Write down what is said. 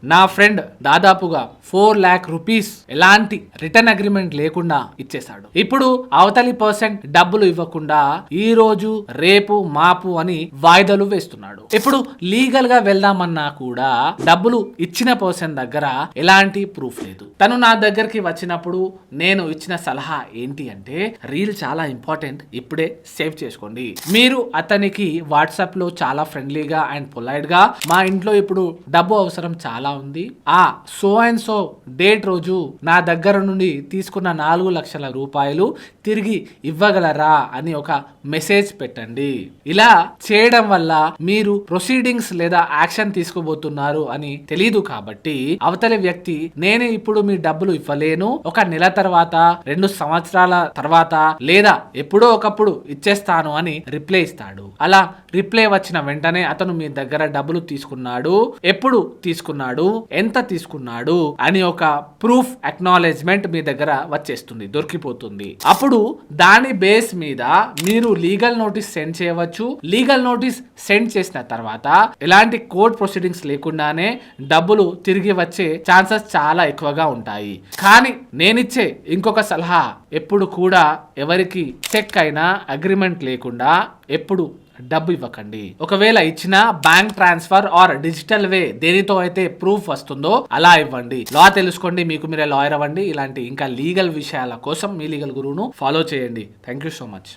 నా ఫ్రెండ్ దాదాపుగా 4 lakh rupees ఎలాంటి రిటర్న్ అగ్రిమెంట్ లేకుండా ఇచ్చేశాడు. ఇప్పుడు అవతలి పర్సెంట్ డబ్బులు ఇవ్వకుండా ఈ రోజు రేపు మాపు అని వాయిదాలు వేస్తున్నాడు. ఇప్పుడు లీగల్ గా వెళ్దామన్నా కూడా డబ్బులు ఇచ్చిన పర్సన్ దగ్గర ఎలాంటి ప్రూఫ్ లేదు. తను నా దగ్గరికి వచ్చినప్పుడు నేను ఇచ్చిన సలహా ఏంటి అంటే, రీల్ చాలా ఇంపార్టెంట్, ఇప్పుడే సేవ్ చేసుకోండి. మీరు అతనికి వాట్సాప్ లో చాలా ఫ్రెండ్లీగా అండ్ పొలైట్ గా, మా ఇంట్లో ఇప్పుడు డబ్బు అవసరం చాలా ఉంది, ఆ సో అండ్ సో డేట్ రోజు నా దగ్గర నుండి తీసుకున్న 4 లక్షల రూపాయలు తిరిగి ఇవ్వగలరా అని ఒక మెసేజ్ పెట్టండి. ఇలా చేయడం వల్ల మీరు ప్రొసీడింగ్స్ లేదా యాక్షన్ తీసుకోబోతున్నారు అని తెలీదు కాబట్టి అవతలి వ్యక్తి నేను ఇప్పుడు మీ డబ్బులు ఇవ్వలేను, ఒక నెల తర్వాత 2 సంవత్సరాల తర్వాత లేదా ఎప్పుడో ఒకప్పుడు ఇచ్చేస్తాను అని రిప్లై ఇస్తాడు. అలా రిప్లై వచ్చిన వెంటనే అతను మీ దగ్గర డబ్బులు తీసుకున్నాడు, ఎప్పుడు తీసుకున్నాడు, ఎంత తీసుకున్నాడు అని ఒక ప్రూఫ్ అక్నాలెడ్జ్మెంట్ మీ దగ్గర వచ్చేస్తుంది, దొరికిపోతుంది. అప్పుడు దాని బేస్ మీద మీరు లీగల్ నోటీస్ సెండ్ చేయవచ్చు. లీగల్ నోటీస్ సెండ్ చేసిన తర్వాత ఎలాంటి కోర్ట్ ప్రొసీడింగ్స్ లేకుండానే డబ్బులు తిరిగి వచ్చే ఛాన్సెస్ చాలా ఎక్కువగా ఉంటాయి. కానీ నేనిచ్చే ఇంకొక సలహా, ఎప్పుడు కూడా ఎవరికి చెక్ అయినా అగ్రిమెంట్ లేకుండా ఎప్పుడు డబ్బు ఇవ్వకండి. ఒకవేళ ఇచ్చిన బ్యాంక్ ట్రాన్స్ఫర్ ఆర్ డిజిటల్ వే దేనితో అయితే ప్రూఫ్ వస్తుందో అలా ఇవ్వండి. లా తెలుసుకోండి, మీకు మీరే లాయర్ అవ్వండి. ఇలాంటి ఇంకా లీగల్ విషయాల కోసం మీ లీగల్ గురువును ఫాలో చేయండి. Thank you so much.